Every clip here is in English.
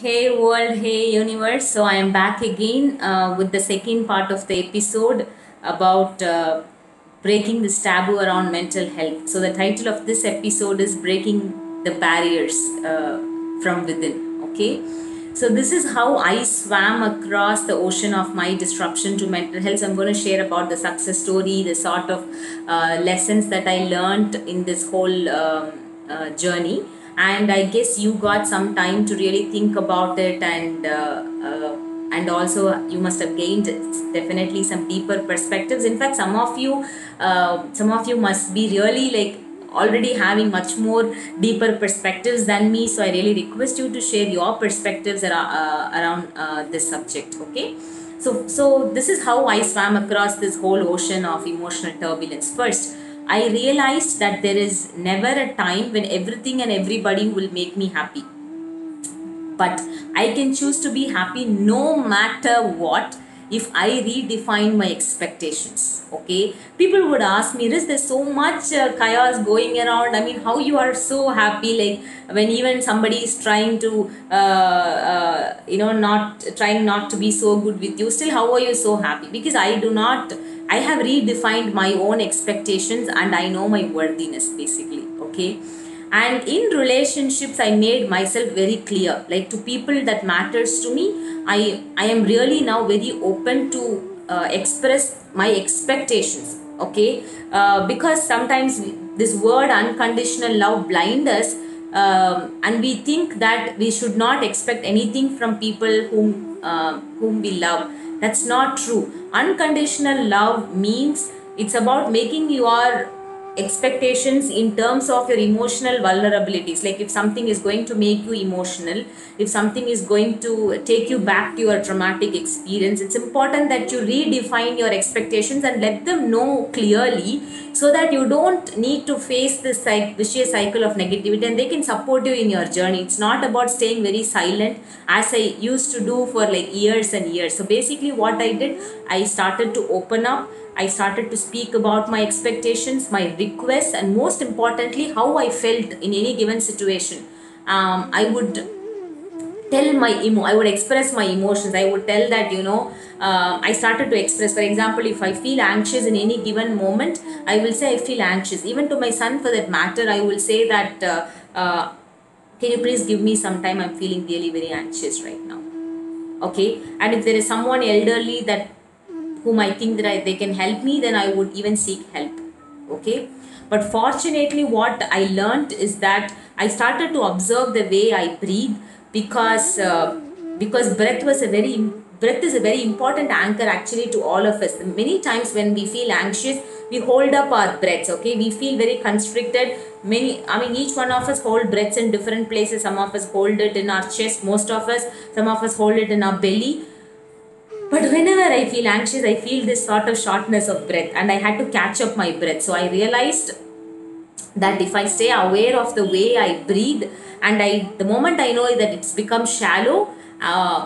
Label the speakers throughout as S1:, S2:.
S1: Hey world, hey universe. So I am back again with the second part of the episode about breaking this taboo around mental health. So the title of this episode is Breaking the Barriers from Within. Okay. So this is how I swam across the ocean of my disruption to mental health. So I'm going to share about the success story, the sort of lessons that I learned in this whole journey, and I guess you got some time to really think about it, and also you must have gained definitely some deeper perspectives. In fact, some of you must be really like already having much more deeper perspectives than me, so I really request you to share your perspectives around this subject. Okay. So this is how I swam across this whole ocean of emotional turbulence. First, I realized that there is never a time when everything and everybody will make me happy. But I can choose to be happy no matter what if I redefine my expectations. Okay, people would ask me, is there so much chaos going around? I mean, how you are so happy? Like when even somebody is trying to, not trying not to be so good with you, still, how are you so happy? Because I do not. I have redefined my own expectations and I know my worthiness basically. Okay, and in relationships I made myself very clear, like to people that matters to me, I am really now very open to express my expectations. Okay, because sometimes this word unconditional love blind us, and we think that we should not expect anything from people whom we love. That's not true. Unconditional love means it's about making your expectations in terms of your emotional vulnerabilities. Like if something is going to make you emotional, if something is going to take you back to your traumatic experience, it's important that you redefine your expectations and let them know clearly, so that you don't need to face this vicious cycle of negativity, and they can support you in your journey. It's not about staying very silent as I used to do for like years and years. So basically what I did, I started to open up. I started to speak about my expectations, my requests, and most importantly, how I felt in any given situation. I would I would express my emotions. I would tell that, I started to express. For example, if I feel anxious in any given moment, I will say I feel anxious. Even to my son, for that matter, I will say that, can you please give me some time? I'm feeling really very anxious right now. Okay, and if there is someone elderly that whom I think that they can help me, then I would even seek help. Okay, but fortunately, what I learned is that I started to observe the way I breathe, because breath is a very important anchor actually to all of us. Many times when we feel anxious, we hold up our breaths. Okay, we feel very constricted. Each one of us hold breaths in different places. Some of us hold it in our chest, some of us hold it in our belly. But whenever I feel anxious, I feel this sort of shortness of breath, and I had to catch up my breath. So I realized that if I stay aware of the way I breathe, and the moment I know that it's become shallow,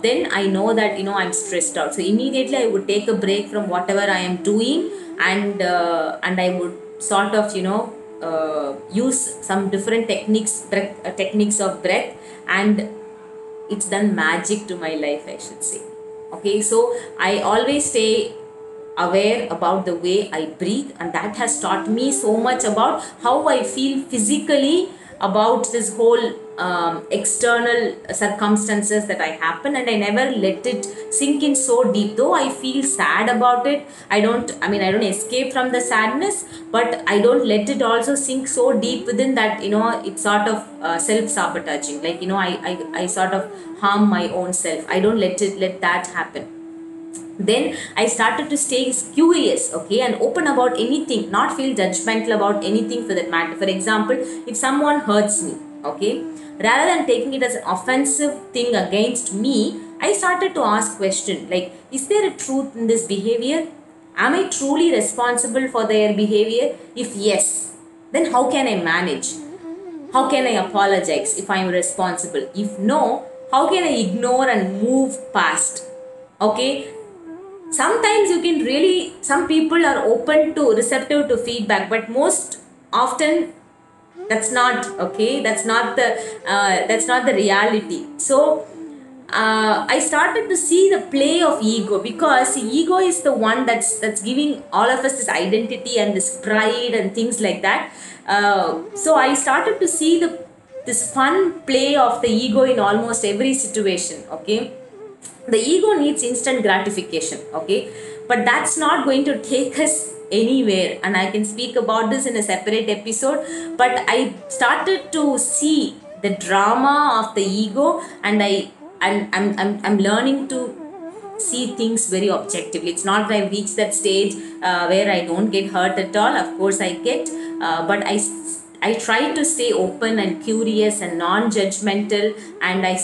S1: then I know that I'm stressed out. So immediately I would take a break from whatever I am doing, and I would sort of use some different techniques of breath, and it's done magic to my life, I should say. Okay, so I always stay aware about the way I breathe, and that has taught me so much about how I feel physically about this whole external circumstances that I happen, and I never let it sink in so deep. Though I feel sad about it, I don't escape from the sadness, but I don't let it also sink so deep within that it's sort of self-sabotaging. Like I sort of harm my own self. I don't let that happen. Then I started to stay curious, okay, and open about anything, not feel judgmental about anything for that matter. For example, if someone hurts me, okay, rather than taking it as an offensive thing against me, I started to ask questions like, is there a truth in this behavior? Am I truly responsible for their behavior? If yes, then how can I manage? How can I apologize if I am responsible? If no, how can I ignore and move past? Okay, sometimes you can really, some people are open to receptive to feedback, but most often that's not okay, that's not the reality. So I started to see the play of ego, because ego is the one that's giving all of us this identity and this pride and things like that. So I started to see this fun play of the ego in almost every situation. Okay, the ego needs instant gratification. Okay, but that's not going to take us anywhere, and I can speak about this in a separate episode. But I started to see the drama of the ego, and I'm learning to see things very objectively. It's not that I reach that stage where I don't get hurt at all. Of course I get, but I try to stay open and curious and non-judgmental, and I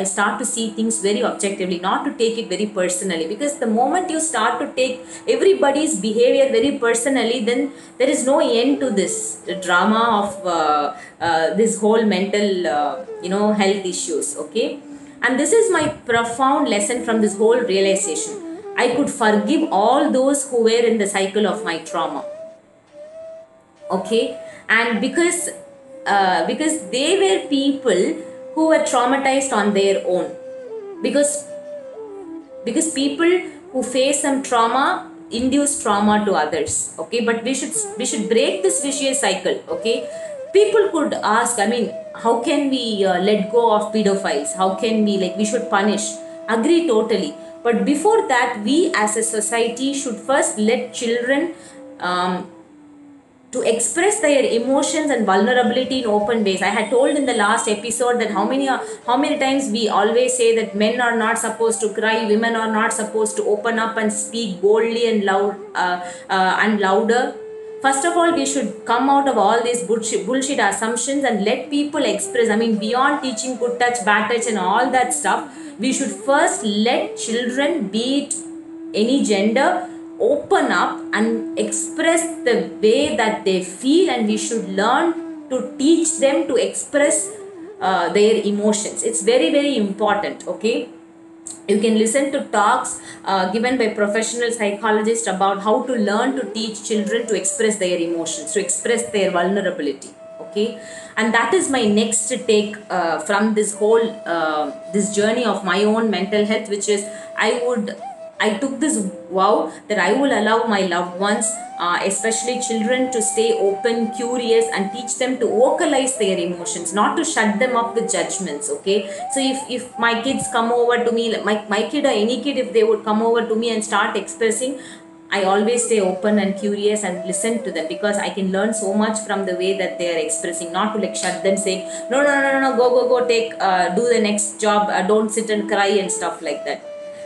S1: start to see things very objectively, not to take it very personally, because the moment you start to take everybody's behavior very personally, then there is no end to this drama of this whole mental health issues. Okay, and this is my profound lesson from this whole realization. I could forgive all those who were in the cycle of my trauma. Okay, and because they were people who were traumatized on their own, because people who face some trauma induce trauma to others. Okay, but we should break this vicious cycle. Okay, people could ask, I mean, how can we let go of pedophiles? How can we, like, we should punish? Agree totally. But before that, we as a society should first let children to express their emotions and vulnerability in open ways. I had told in the last episode that how many times we always say that men are not supposed to cry, women are not supposed to open up and speak boldly and louder. First of all, we should come out of all these bullshit assumptions and let people express. I mean, beyond teaching good touch, bad touch, and all that stuff, we should first let children, be it any gender, open up and express the way that they feel, and we should learn to teach them to express their emotions. It's very, very important. Okay, you can listen to talks given by professional psychologists about how to learn to teach children to express their emotions, to express their vulnerability. Okay, and that is my next take from this whole this journey of my own mental health, which is I took this vow that I will allow my loved ones, especially children, to stay open, curious, and teach them to vocalize their emotions, not to shut them up with judgments. Okay, so if my kids come over to me, my kid or any kid, if they would come over to me and start expressing, I always stay open and curious and listen to them, because I can learn so much from the way that they are expressing, not to like shut them, saying, no, no, no, no, no, go, take, do the next job, don't sit and cry and stuff like that.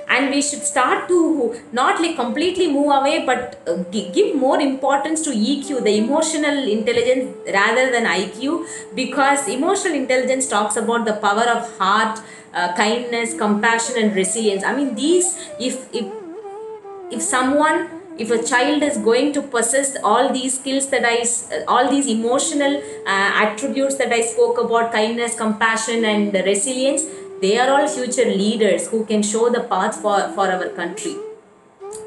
S1: And we should start to not like completely move away, but give more importance to EQ, the emotional intelligence, rather than IQ, because emotional intelligence talks about the power of heart, kindness, compassion, and resilience. I mean, these, if a child is going to possess all these skills that all these emotional attributes that I spoke about, kindness, compassion, and resilience, they are all future leaders who can show the path for our country.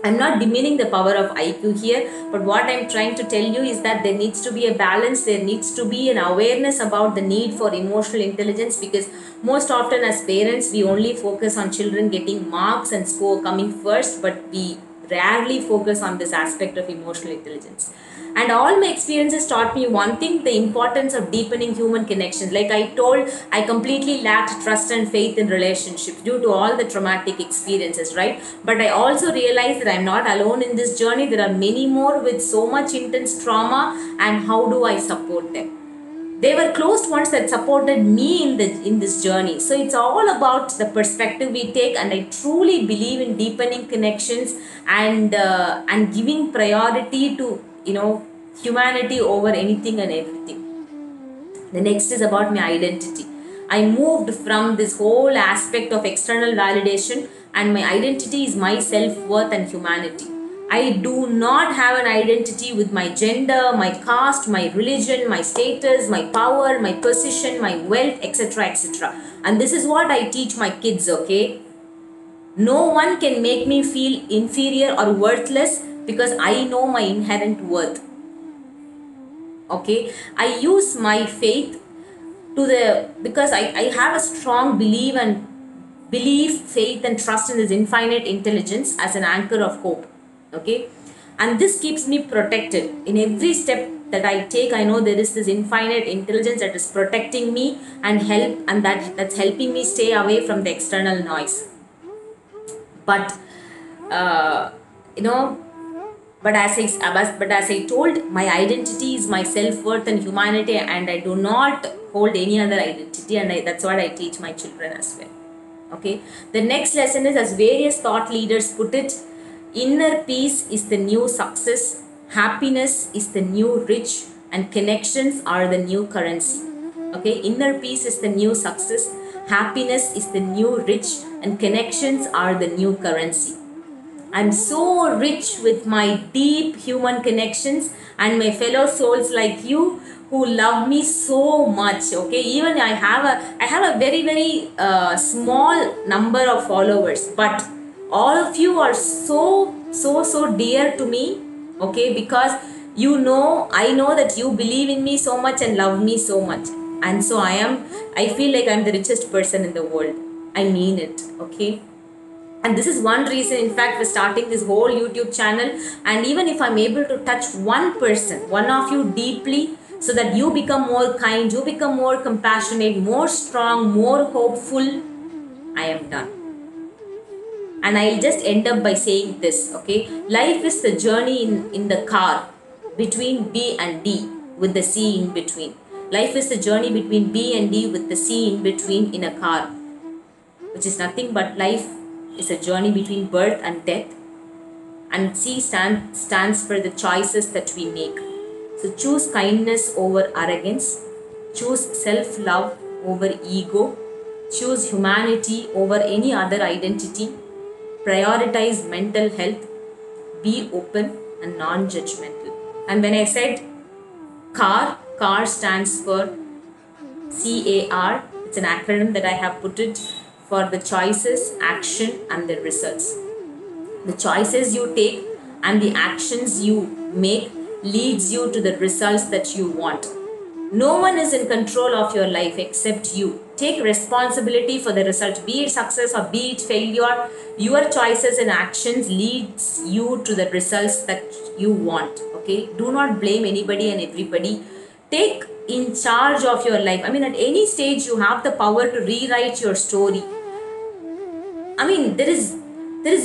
S1: I'm not demeaning the power of IQ here, but what I'm trying to tell you is that there needs to be a balance, there needs to be an awareness about the need for emotional intelligence, because most often as parents, we only focus on children getting marks and score coming first, but we rarely focus on this aspect of emotional intelligence. And all my experiences taught me one thing: the importance of deepening human connections. Like I told, I completely lacked trust and faith in relationships due to all the traumatic experiences, right? But I also realized that I'm not alone in this journey. There are many more with so much intense trauma, and how do I support them? They were close ones that supported me in this journey. So it's all about the perspective we take, and I truly believe in deepening connections and giving priority to humanity over anything and everything. The next is about my identity. I moved from this whole aspect of external validation, and my identity is my self-worth and humanity. I do not have an identity with my gender, my caste, my religion, my status, my power, my position, my wealth, etc., etc. And this is what I teach my kids, okay? No one can make me feel inferior or worthless, because I know my inherent worth. Okay, I use my faith because I have a strong belief and belief, faith, and trust in this infinite intelligence as an anchor of hope. Okay, and this keeps me protected in every step that I take. I know there is this infinite intelligence that is protecting me and that's helping me stay away from the external noise. But uh, you know, but as I told, my identity is my self-worth and humanity, and I do not hold any other identity, and that's what I teach my children as well. Okay, the next lesson is, as various thought leaders put it, inner peace is the new success, happiness is the new rich, and connections are the new currency. Okay, inner peace is the new success, happiness is the new rich, and connections are the new currency. I'm so rich with my deep human connections and my fellow souls like you who love me so much. Okay, even I have a very small number of followers, but all of you are so dear to me. Okay, because I know that you believe in me so much and love me so much, and so I feel like I'm the richest person in the world. I mean it. Okay, and this is one reason, in fact, for starting this whole YouTube channel. And even if I'm able to touch one person, one of you deeply, so that you become more kind, you become more compassionate, more strong, more hopeful, I am done. And I'll just end up by saying this. Okay, life is the journey in the car between B and D with the C in between. Life is the journey between B and D with the C in between in a car, which is nothing but life is a journey between birth and death, and C stands for the choices that we make. So choose kindness over arrogance, choose self-love over ego, choose humanity over any other identity, prioritize mental health, be open and non-judgmental. And when I said car stands for CAR. It's an acronym that I have put it for the choices, action, and the results. The choices you take and the actions you make leads you to the results that you want. No one is in control of your life except you. Take responsibility for the result, be it success or be it failure. Your choices and actions leads you to the results that you want. Okay, do not blame anybody and everybody. Take in charge of your life. I mean, at any stage you have the power to rewrite your story. I mean, there is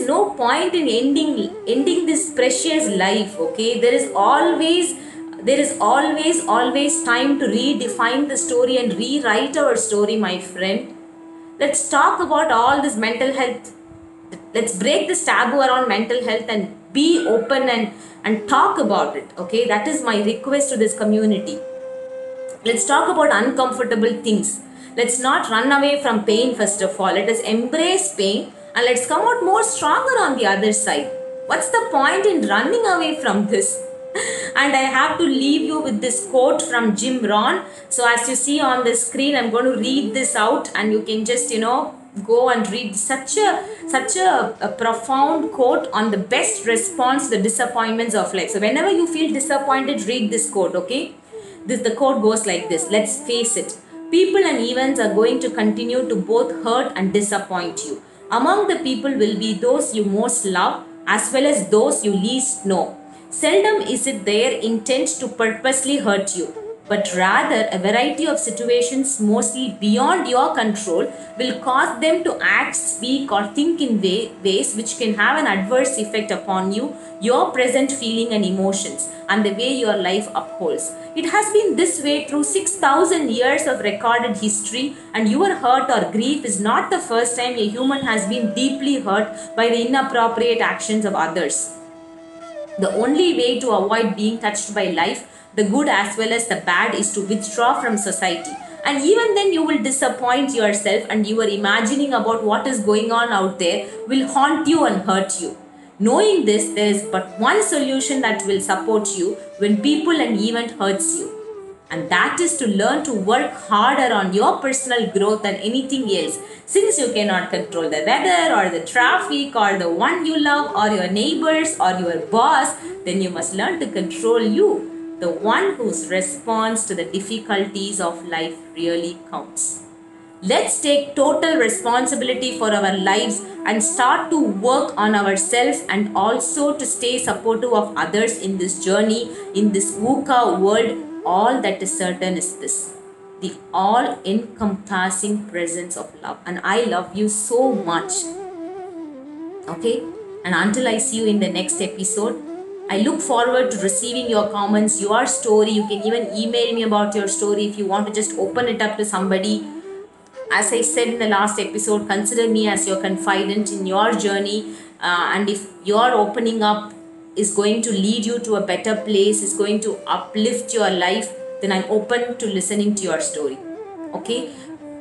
S1: no point in ending this precious life. Okay, there is always time to redefine the story and rewrite our story, my friend. Let's talk about all this mental health. Let's break this taboo around mental health and be open and talk about it. Okay, that is my request to this community. Let's talk about uncomfortable things. Let's not run away from pain first of all. Let us embrace pain and let's come out more stronger on the other side. What's the point in running away from this? And I have to leave you with this quote from Jim Rohn. So as you see on the screen, I'm going to read this out and you can just, go and read such a profound quote on the best response to the disappointments of life. So whenever you feel disappointed, read this quote, okay? The quote goes like this: let's face it, people and events are going to continue to both hurt and disappoint you. Among the people will be those you most love as well as those you least know. Seldom is it their intent to purposely hurt you, but rather a variety of situations mostly beyond your control will cause them to act, speak, or think in ways which can have an adverse effect upon you, your present feeling and emotions, and the way your life upholds. It has been this way through 6,000 years of recorded history, and your hurt or grief is not the first time a human has been deeply hurt by the inappropriate actions of others. The only way to avoid being touched by life, the good as well as the bad, is to withdraw from society. And even then you will disappoint yourself, and your imagining about what is going on out there will haunt you and hurt you. Knowing this, there is but one solution that will support you when people and event hurts you. And that is to learn to work harder on your personal growth than anything else. Since you cannot control the weather or the traffic or the one you love or your neighbors or your boss, then you must learn to control you, the one whose response to the difficulties of life really counts. Let's take total responsibility for our lives and start to work on ourselves, and also to stay supportive of others in this journey, in this VUCA world. All that is certain is this: the all encompassing presence of love. And I love you so much. Okay? And until I see you in the next episode, I look forward to receiving your comments, your story. You can even email me about your story if you want to just open it up to somebody. As I said in the last episode, consider me as your confidant in your journey. And if your opening up is going to lead you to a better place, is going to uplift your life, then I'm open to listening to your story. Okay?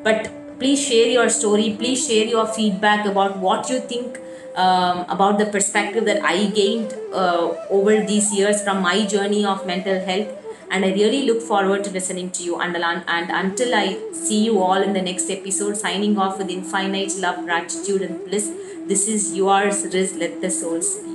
S1: But please share your story. Please share your feedback about what you think about the perspective that I gained over these years from my journey of mental health. And I really look forward to listening to you. And until I see you all in the next episode, signing off with infinite love, gratitude, and bliss. This is yours, Riz. Let the soul speak.